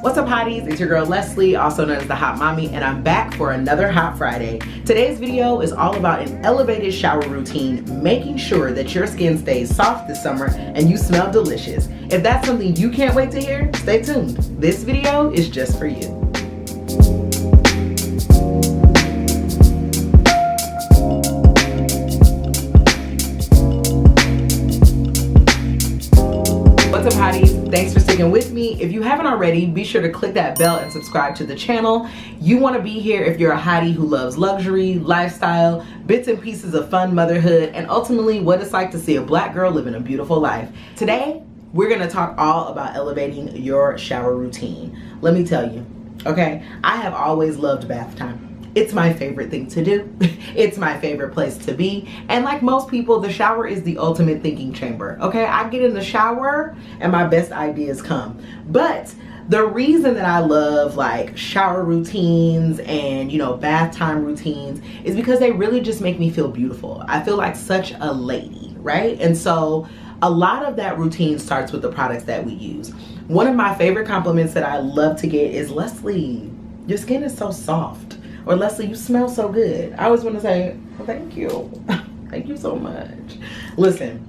What's up, hotties? It's your girl Leslie, also known as the Hot Mommy, and I'm back for another Hot Friday. Today's video is all about an elevated shower routine, making sure that your skin stays soft this summer and you smell delicious. If that's something you can't wait to hear, stay tuned. This video is just for you. What's up, hotties? Thanks for sticking with me. If you haven't already, be sure to click that bell and subscribe to the channel. You want to be here if you're a hottie who loves luxury, lifestyle, bits and pieces of fun motherhood, and ultimately what it's like to see a black girl living a beautiful life. Today, we're going to talk all about elevating your shower routine. Let me tell you, okay, I have always loved bath time. It's my favorite thing to do. It's my favorite place to be. And like most people, the shower is the ultimate thinking chamber. Okay, I get in the shower and my best ideas come. But the reason that I love like shower routines and, you know, bath time routines is because they really just make me feel beautiful. I feel like such a lady, right? And so a lot of that routine starts with the products that we use. One of my favorite compliments that I love to get is, Leslie, your skin is so soft. Or, Leslie, you smell so good. I always want to say, well, thank you. Thank you so much. Listen,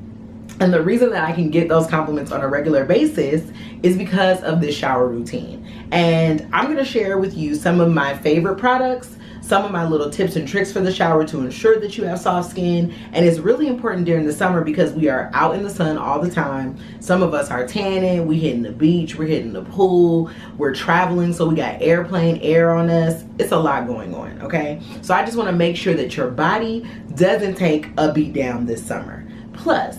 and the reason that I can get those compliments on a regular basis is because of this shower routine. And I'm going to share with you some of my favorite products, some of my little tips and tricks for the shower to ensure that you have soft skin. And it's really important during the summer because we are out in the sun all the time. Some of us are tanning, we hitting the beach, we're hitting the pool, we're traveling, so we got airplane air on us. It's a lot going on, okay? So I just want to make sure that your body doesn't take a beat down this summer. Plus,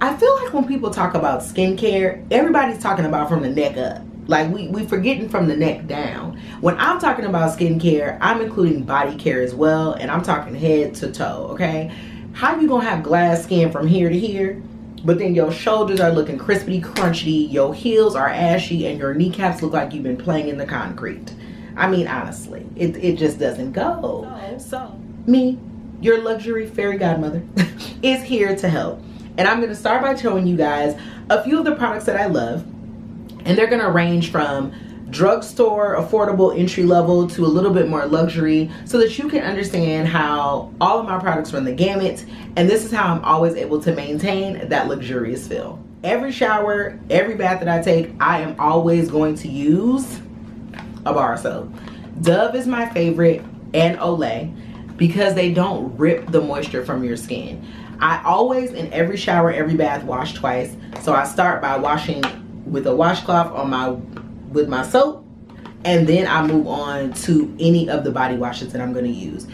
I feel like when people talk about skincare, everybody's talking about from the neck up. Like we forgetting from the neck down. When I'm talking about skincare, I'm including body care as well, and I'm talking head to toe, okay? How you gonna have glass skin from here to here, but then your shoulders are looking crispy, crunchy, your heels are ashy, and your kneecaps look like you've been playing in the concrete? I mean, honestly, it just doesn't go. So me, your luxury fairy godmother, is here to help. And I'm gonna start by showing you guys a few of the products that I love. And they're gonna range from drugstore, affordable, entry level to a little bit more luxury so that you can understand how all of my products run the gamut. And this is how I'm always able to maintain that luxurious feel. Every shower, every bath that I take, I am always going to use a bar soap. Dove is my favorite, and Olay, because they don't rip the moisture from your skin. I always, in every shower, every bath, wash twice. So I start by washing with a washcloth with my soap, and then I move on to any of the body washes that I'm going to use.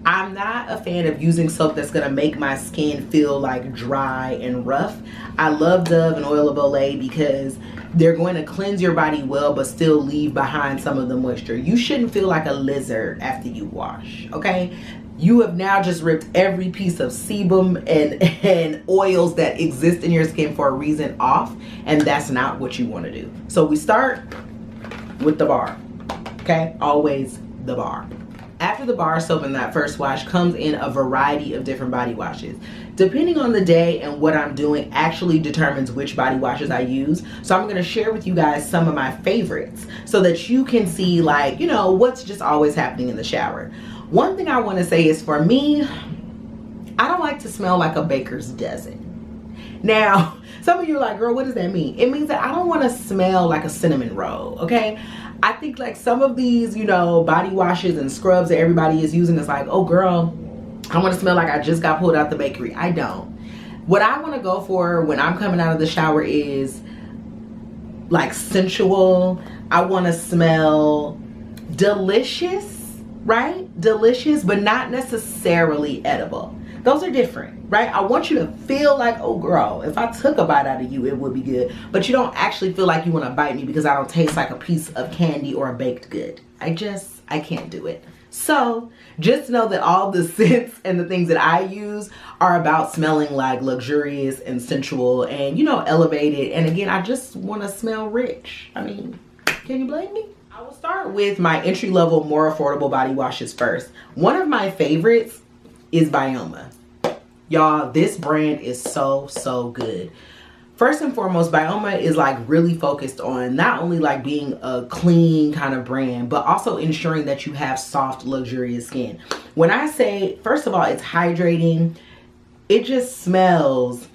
I'm not a fan of using soap that's going to make my skin feel like dry and rough. I love Dove and Oil of Olay because they're going to cleanse your body well but still leave behind some of the moisture. You shouldn't feel like a lizard after you wash, okay? You have now just ripped every piece of sebum and oils that exist in your skin for a reason off, and that's not what you want to do. So we start with the bar, okay? Always the bar. After the bar soap and that first wash comes in a variety of different body washes. Depending on the day and what I'm doing actually determines which body washes I use. So I'm going to share with you guys some of my favorites so that you can see, like, you know, what's just always happening in the shower. One thing I want to say is, for me, I don't like to smell like a baker's dozen. Now, some of you are like, girl, what does that mean? It means that I don't want to smell like a cinnamon roll, okay? I think like some of these, you know, body washes and scrubs that everybody is using is like, oh girl, I want to smell like I just got pulled out the bakery. I don't. What I want to go for when I'm coming out of the shower is like sensual. I want to smell delicious. Right? Delicious, but not necessarily edible. Those are different, right? I want you to feel like, oh girl, if I took a bite out of you, it would be good. But you don't actually feel like you want to bite me because I don't taste like a piece of candy or a baked good. I can't do it. So just know that all the scents and the things that I use are about smelling like luxurious and sensual and, you know, elevated. And again, I just want to smell rich. I mean, can you blame me? I will start with my entry-level, more affordable body washes first. One of my favorites is Bioma. Y'all, this brand is so good. First and foremost, Bioma is like really focused on not only like being a clean kind of brand, but also ensuring that you have soft, luxurious skin. When I say, first of all, it's hydrating, it just smells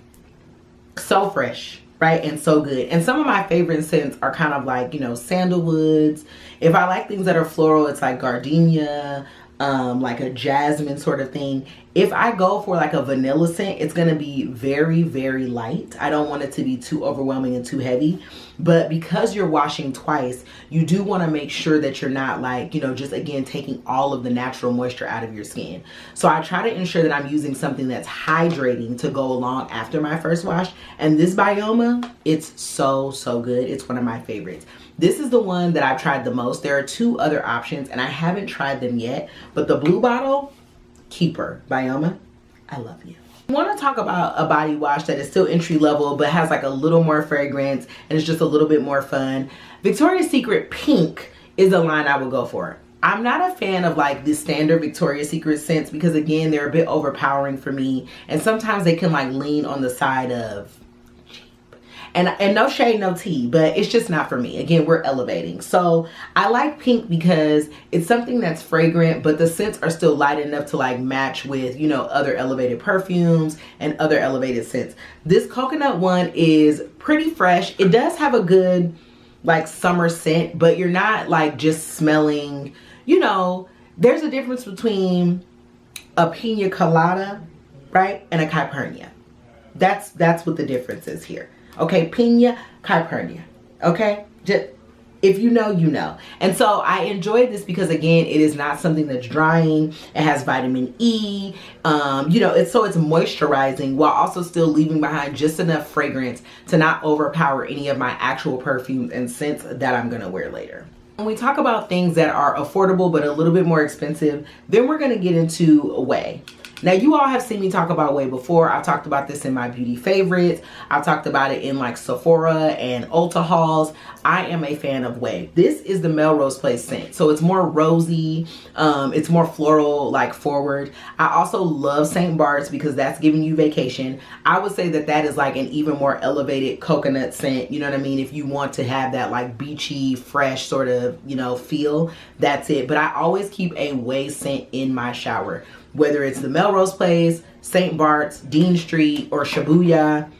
so fresh, right? And so good. And some of my favorite scents are kind of like, you know, sandalwoods. If I like things that are floral, it's like gardenia, like a jasmine sort of thing. If I go for like a vanilla scent, it's going to be very, very light. I don't want it to be too overwhelming and too heavy. But because you're washing twice, you do want to make sure that you're not like, you know, just again, taking all of the natural moisture out of your skin. So I try to ensure that I'm using something that's hydrating to go along after my first wash. And this Bioma, it's so, so good. It's one of my favorites. This is the one that I've tried the most. There are two other options and I haven't tried them yet, but the blue bottle, keeper. Bioma, I love you. I want to talk about a body wash that is still entry level but has like a little more fragrance and it's just a little bit more fun. Victoria's Secret Pink is the line I would go for. I'm not a fan of like the standard Victoria's Secret scents because again, they're a bit overpowering for me and sometimes they can like lean on the side of and no shade, no tea, but it's just not for me. Again, we're elevating. So I like pink because it's something that's fragrant, but the scents are still light enough to like match with, you know, other elevated perfumes and other elevated scents. This coconut one is pretty fresh. It does have a good like summer scent, but you're not like just smelling, you know, there's a difference between a pina colada, right? And a caipirinha. That's what the difference is here. Okay, pina, caipirinha. Okay, just if you know, you know. And so I enjoyed this because again, it is not something that's drying. It has vitamin E. You know, it's moisturizing while also still leaving behind just enough fragrance to not overpower any of my actual perfumes and scents that I'm gonna wear later. When we talk about things that are affordable but a little bit more expensive, then we're gonna get into Ouai. Now, you all have seen me talk about Ouai before. I've talked about this in my beauty favorites. I've talked about it in like Sephora and Ulta hauls. I am a fan of Ouai. This is the Melrose Place scent. So it's more rosy. It's more floral, like forward. I also love St. Bart's because that's giving you vacation. I would say that that is like an even more elevated coconut scent. You know what I mean? If you want to have that like beachy, fresh sort of, you know, feel, that's it. But I always keep a Ouai scent in my shower. Whether it's the Melrose Place, St. Bart's, Dean Street, or Shibuya.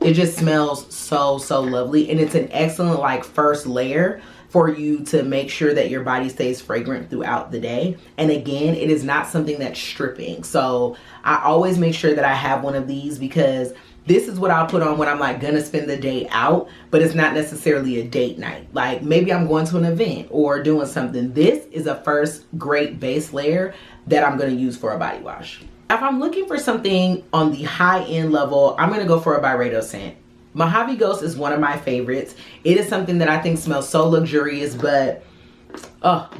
It just smells so, so lovely. And it's an excellent like first layer for you to make sure that your body stays fragrant throughout the day. And again, it is not something that's stripping. So I always make sure that I have one of these because this is what I'll put on when I'm like gonna spend the day out, but it's not necessarily a date night. Like maybe I'm going to an event or doing something. This is a first great base layer that I'm gonna use for a body wash. If I'm looking for something on the high end level, I'm gonna go for a Byredo scent. Mojave Ghost is one of my favorites. It is something that I think smells so luxurious, but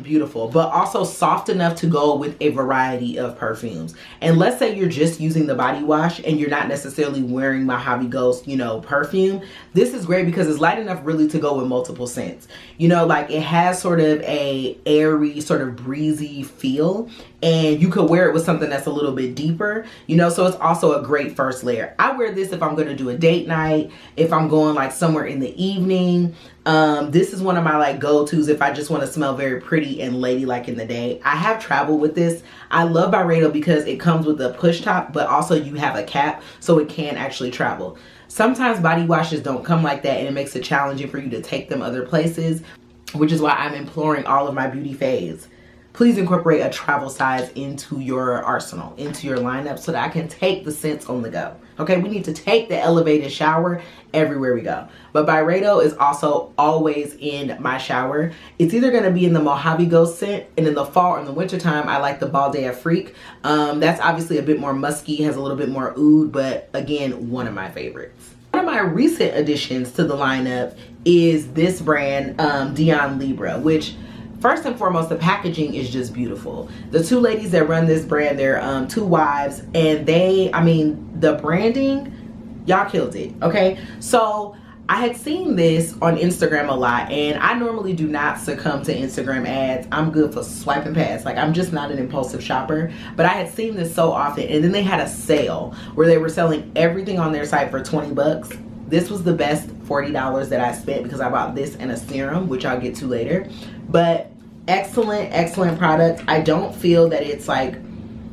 beautiful, but also soft enough to go with a variety of perfumes. And let's say you're just using the body wash and you're not necessarily wearing Mojave Ghost, you know, perfume. This is great because it's light enough really to go with multiple scents. You know, like it has sort of a airy, sort of breezy feel, and you could wear it with something that's a little bit deeper, you know, so it's also a great first layer. I wear this if I'm going to do a date night, if I'm going like somewhere in the evening. This is one of my like go-tos if I just want to smell very pretty and ladylike in the day. I have traveled with this. I love Byredo because it comes with a push top, but also you have a cap so it can actually travel. Sometimes body washes don't come like that and it makes it challenging for you to take them other places, which is why I'm imploring all of my beauty faves. Please incorporate a travel size into your arsenal, into your lineup so that I can take the scents on the go. Okay, we need to take the elevated shower everywhere we go. But Byredo is also always in my shower. It's either gonna be in the Mojave Ghost scent, and in the fall or in the winter time, I like the Balde Afrique. That's obviously a bit more musky, has a little bit more oud, but again, one of my favorites. One of my recent additions to the lineup is this brand, Dion Libra, which first and foremost, the packaging is just beautiful. The two ladies that run this brand, they're two wives, and they, I mean, the branding, y'all killed it, okay? So I had seen this on Instagram a lot, and I normally do not succumb to Instagram ads. I'm good for swiping past. Like, I'm just not an impulsive shopper. But I had seen this so often, and then they had a sale where they were selling everything on their site for 20 bucks. This was the best $40 that I spent because I bought this and a serum, which I'll get to later. But excellent product. I don't feel that it's like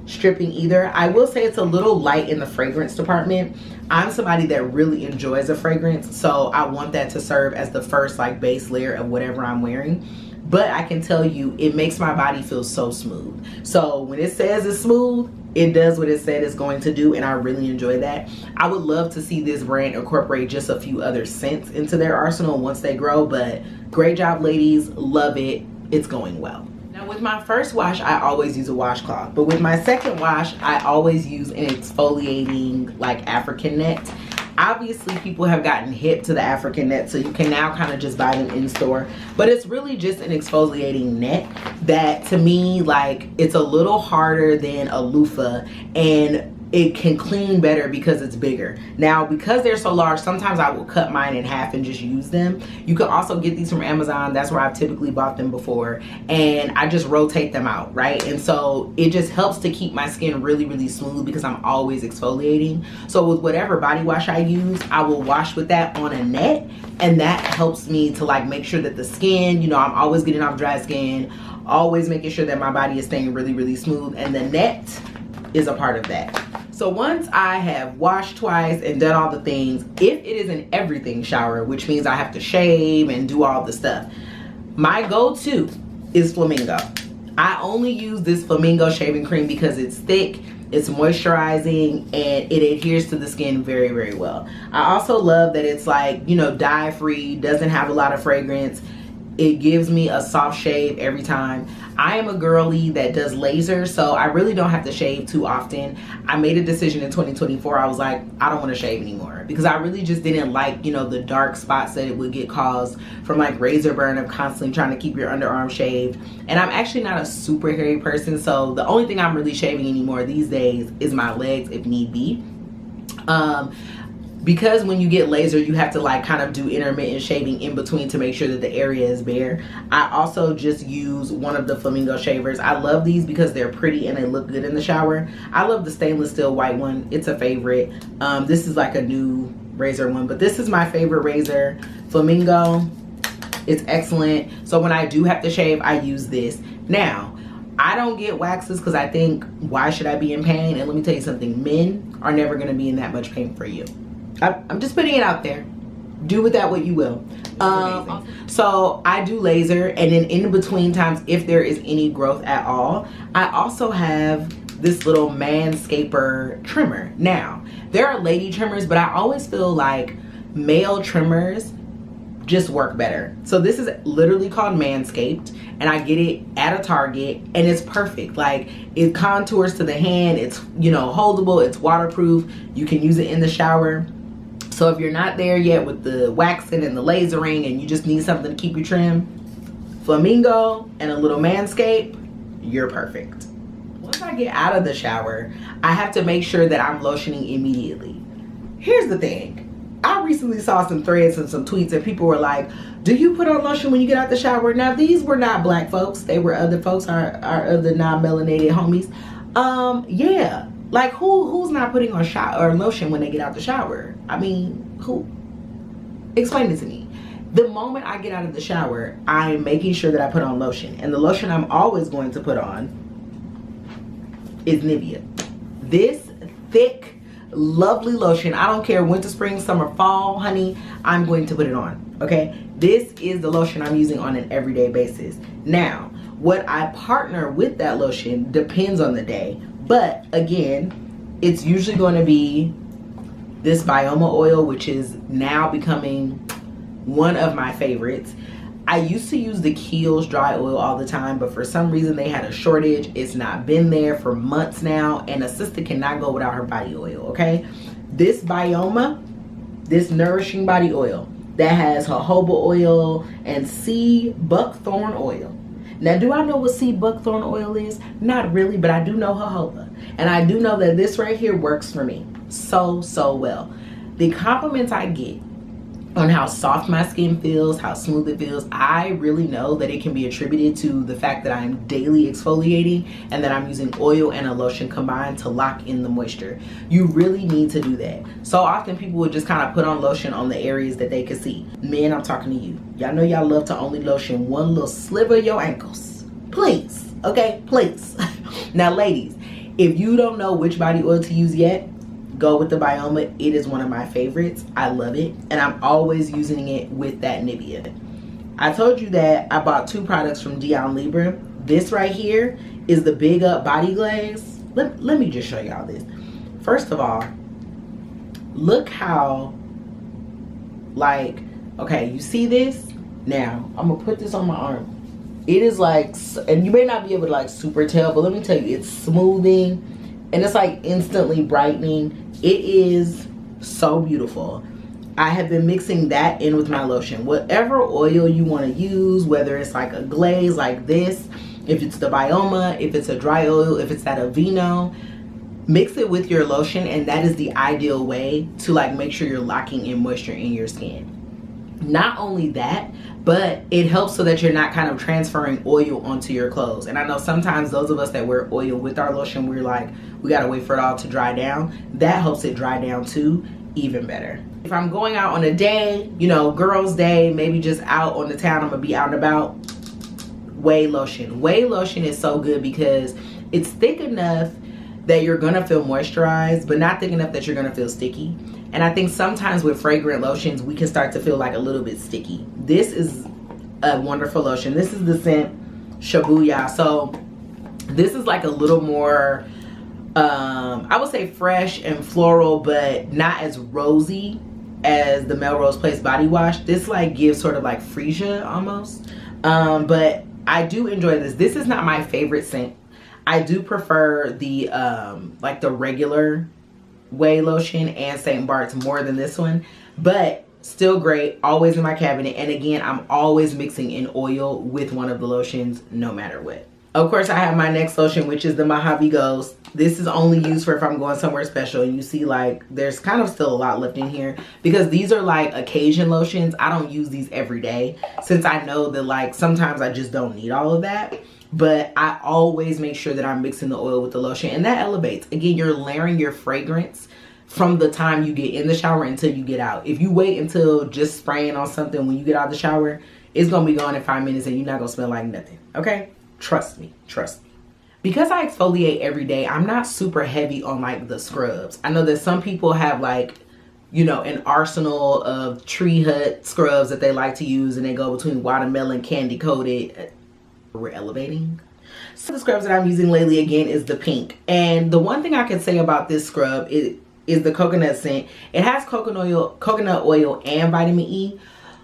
stripping either. I will say it's a little light in the fragrance department. I'm somebody that really enjoys a fragrance, so I want that to serve as the first like base layer of whatever I'm wearing. But I can tell you, it makes my body feel so smooth. So when it says it's smooth, it does what it said it's going to do, and I really enjoy that. I would love to see this brand incorporate just a few other scents into their arsenal once they grow, but great job, ladies. Love it. It's going well. Now with my first wash, I always use a washcloth, but with my second wash, I always use an exfoliating like African net. Obviously people have gotten hip to the African net, so you can now kind of just buy them in store, but it's really just an exfoliating net that, to me, like, it's a little harder than a loofah, and it can clean better because it's bigger. Now, because they're so large, sometimes I will cut mine in half and just use them. You can also get these from Amazon. That's where I've typically bought them before. And I just rotate them out, right? And so it just helps to keep my skin really smooth because I'm always exfoliating. So with whatever body wash I use, I will wash with that on a net. And that helps me to like make sure that the skin, you know, I'm always getting off dry skin, always making sure that my body is staying really smooth. And the net is a part of that. So once I have washed twice and done all the things, if it is an everything shower, which means I have to shave and do all the stuff, my go-to is Flamingo. I only use this Flamingo shaving cream because it's thick, it's moisturizing, and it adheres to the skin very well. I also love that it's like, you know, dye free, doesn't have a lot of fragrance. It gives me a soft shave every time. I am a girly that does laser, so I really don't have to shave too often. I made a decision in 2024. I was like, I don't want to shave anymore because I really just didn't like, you know, the dark spots that it would get caused from like razor burn of constantly trying to keep your underarm shaved. And I'm actually not a super hairy person, so the only thing I'm really shaving anymore these days is my legs if need be. Because when you get laser, you have to like kind of do intermittent shaving in between to make sure that the area is bare. I also just use one of the Flamingo shavers. I love these because they're pretty and they look good in the shower. I love the stainless steel white one. It's a favorite. This is like a new razor one, but this is my favorite razor, Flamingo. It's excellent. So when I do have to shave, I use this. Now, I don't get waxes because I think, why should I be in pain? And let me tell you something, men are never going to be in that much pain for you. I'm just putting it out there. Do with that what you will. So I do laser, and then in between times, if there is any growth at all, I also have this little Manscaper trimmer. Now, there are lady trimmers, but I always feel like male trimmers just work better. So this is literally called Manscaped, and I get it at a Target, and it's perfect. Like, it contours to the hand, it's, you know, holdable, it's waterproof, you can use it in the shower. So if you're not there yet with the waxing and the lasering and you just need something to keep you trim, Flamingo and a little Manscaped, you're perfect. Once I get out of the shower, I have to make sure that I'm lotioning immediately. Here's the thing. I recently saw some threads and some tweets and people were like, do you put on lotion when you get out the shower? Now, these were not black folks. They were other folks, our other non-melanated homies. Yeah. Like, who's not putting on lotion when they get out the shower? I mean, who? Explain it to me. The moment I get out of the shower, I'm making sure that I put on lotion. And the lotion I'm always going to put on is Nivea. This thick, lovely lotion. I don't care winter, spring, summer, fall, honey. I'm going to put it on, okay? This is the lotion I'm using on an everyday basis. Now, what I partner with that lotion depends on the day. But again, it's usually going to be this Bioma oil, which is now becoming one of my favorites. I used to use the Kiehl's dry oil all the time, but for some reason they had a shortage. It's not been there for months now, and a sister cannot go without her body oil, okay? This Bioma, this nourishing body oil that has jojoba oil and sea buckthorn oil. Now, do I know what sea buckthorn oil is? Not really, but I do know jojoba. And I do know that this right here works for me so well. The compliments I get on how soft my skin feels, how smooth it feels. I really know that it can be attributed to the fact that I'm daily exfoliating and that I'm using oil and a lotion combined to lock in the moisture. You really need to do that. So often people would just kind of put on lotion on the areas that they could see. Men, I'm talking to you. Y'all know y'all love to only lotion one little sliver of your ankles. Please, okay, please. Now ladies, if you don't know which body oil to use yet, go with the Bioma. It is one of my favorites. I love it, and I'm always using it with that Nivea. I told you that I bought 2 products from Dion Libra. This right here is the Big Up Body Glaze. Let me just show y'all this. First of all, look how, like, okay, you see this? Now, I'm gonna put this on my arm. It is like, and you may not be able to like super tell, but let me tell you, it's smoothing and it's like instantly brightening. It is so beautiful. I have been mixing that in with my lotion. Whatever oil you want to use, whether it's like a glaze like this, if it's the Bioma, if it's a dry oil, if it's that Aveeno, mix it with your lotion, and that is the ideal way to like make sure you're locking in moisture in your skin. Not only that, but it helps so that you're not kind of transferring oil onto your clothes. And I know sometimes those of us that wear oil with our lotion, we're like, we gotta wait for it all to dry down. That helps it dry down too, even better. If I'm going out on a day, you know, girls' day, maybe just out on the town, I'm gonna be out and about, Whey lotion. Whey lotion is so good because it's thick enough that you're gonna feel moisturized, but not thick enough that you're gonna feel sticky. And I think sometimes with fragrant lotions, we can start to feel like a little bit sticky. This is a wonderful lotion. This is the scent Shibuya. So this is like a little more, I would say fresh and floral, but not as rosy as the Melrose Place body wash. This like gives sort of like freesia almost. But I do enjoy this. This is not my favorite scent. I do prefer the like the regular Whey lotion and St. Bart's more than this one, but still great, always in my cabinet. And again, I'm always mixing in oil with one of the lotions no matter what. Of course, I have my next lotion, which is the Mojave Ghost. This is only used for if I'm going somewhere special. And you see like there's kind of still a lot left in here because these are like occasion lotions. I don't use these every day since I know that like sometimes I just don't need all of that. But I always make sure that I'm mixing the oil with the lotion, and that elevates. Again, you're layering your fragrance from the time you get in the shower until you get out. If you wait until just spraying on something when you get out of the shower, it's gonna be gone in 5 minutes and you're not gonna smell like nothing, okay? Trust me, trust me. Because I exfoliate every day, I'm not super heavy on like the scrubs. I know that some people have like, you know, an arsenal of Tree Hut scrubs that they like to use, and they go between watermelon, candy coated. We're elevating. So the scrubs that I'm using lately again is the pink, and the one thing I can say about this scrub is the coconut scent. It has coconut oil and vitamin E,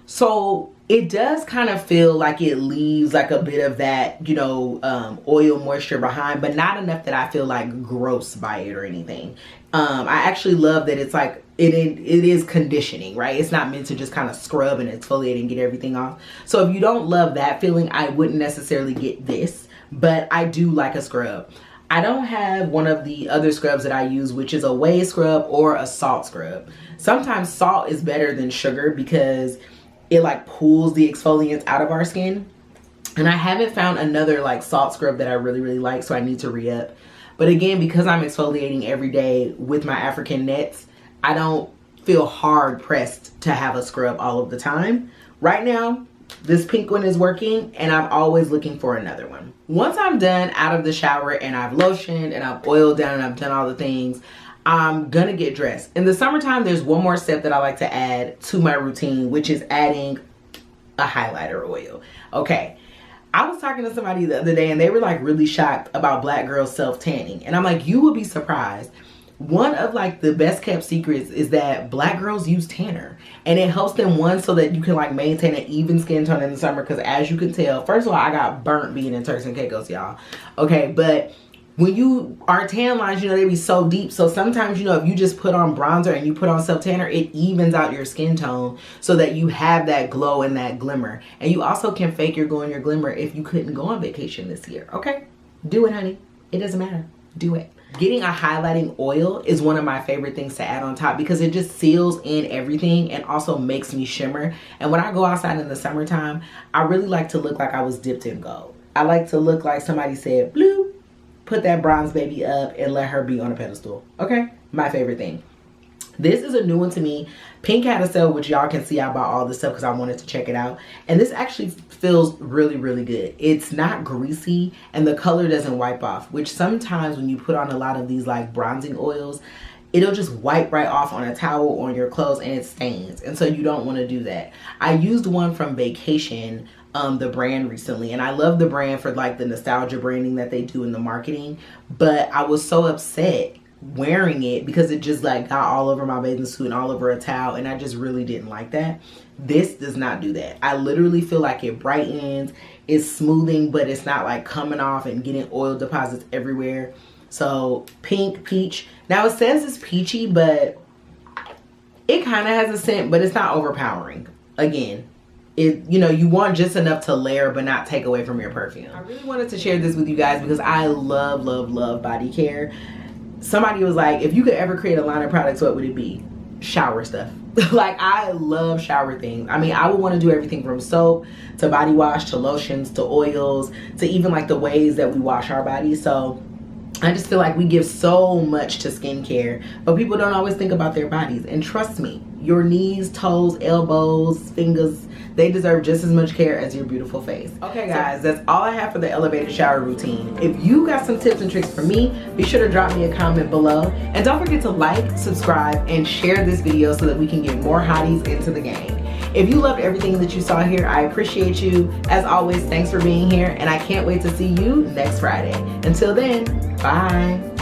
so it does kind of feel like it leaves like a bit of that, you know, oil moisture behind, but not enough that I feel like gross by it or anything. I actually love that it's like it is conditioning, right? It's not meant to just kind of scrub and exfoliate and get everything off. So if you don't love that feeling, I wouldn't necessarily get this, but I do like a scrub. I don't have one of the other scrubs that I use, which is a whey scrub or a salt scrub. Sometimes salt is better than sugar because it like pulls the exfoliants out of our skin. And I haven't found another like salt scrub that I really like, so I need to re-up. But again, because I'm exfoliating every day with my African nets, I don't feel hard pressed to have a scrub all of the time. Right now, this pink one is working, and I'm always looking for another one. Once I'm done out of the shower and I've lotioned and I've oiled down and I've done all the things, I'm gonna get dressed. In the summertime, there's one more step that I like to add to my routine, which is adding a highlighter oil. Okay. I was talking to somebody the other day and they were like really shocked about black girls self-tanning. And I'm like, you will be surprised. One of like the best kept secrets is that black girls use tanner, and it helps them, one, so that you can like maintain an even skin tone in the summer. Because as you can tell, first of all, I got burnt being in Turks and Caicos, y'all. Okay, but when you are tan lines, you know, they be so deep. So sometimes, you know, if you just put on bronzer and you put on self tanner, it evens out your skin tone so that you have that glow and that glimmer. And you also can fake your glow and your glimmer if you couldn't go on vacation this year. Okay, do it, honey. It doesn't matter. Do it. getting a highlighting oil is one of my favorite things to add on top because it just seals in everything and also makes me shimmer. And when I go outside in the summertime, I really like to look like I was dipped in gold. I like to look like somebody said, "Blue, put that bronze baby up and let her be on a pedestal." Okay, my favorite thing. This is a new one to me. Pink had a sale, which y'all can see. I bought all this stuff because I wanted to check it out. And this actually feels really, really good. It's not greasy and the color doesn't wipe off, which sometimes when you put on a lot of these like bronzing oils, it'll just wipe right off on a towel or on your clothes and it stains. And so you don't want to do that. I used one from Vacation, the brand, recently, and I love the brand for like the nostalgia branding that they do in the marketing. But I was so upset wearing it because it just like got all over my bathing suit and all over a towel, and I just really didn't like that. This does not do that. I literally feel like it brightens, it's smoothing, but it's not like coming off and getting oil deposits everywhere. So pink, peach. Now it says it's peachy, but it kind of has a scent, but it's not overpowering. Again, it, you know, you want just enough to layer but not take away from your perfume. I really wanted to share this with you guys because I love, love, love body care. Somebody was like, if you could ever create a line of products, what would it be? Shower stuff. Like, I love shower things. I mean, I would want to do everything from soap to body wash to lotions to oils to even like the ways that we wash our bodies. So I just feel like we give so much to skincare, but people don't always think about their bodies. And trust me, your knees, toes, elbows, fingers, they deserve just as much care as your beautiful face. Okay guys, that's all I have for the elevated shower routine. If you got some tips and tricks for me, be sure to drop me a comment below. And don't forget to like, subscribe, and share this video so that we can get more hotties into the game. If you loved everything that you saw here, I appreciate you. As always, thanks for being here, and I can't wait to see you next Friday. Until then, bye.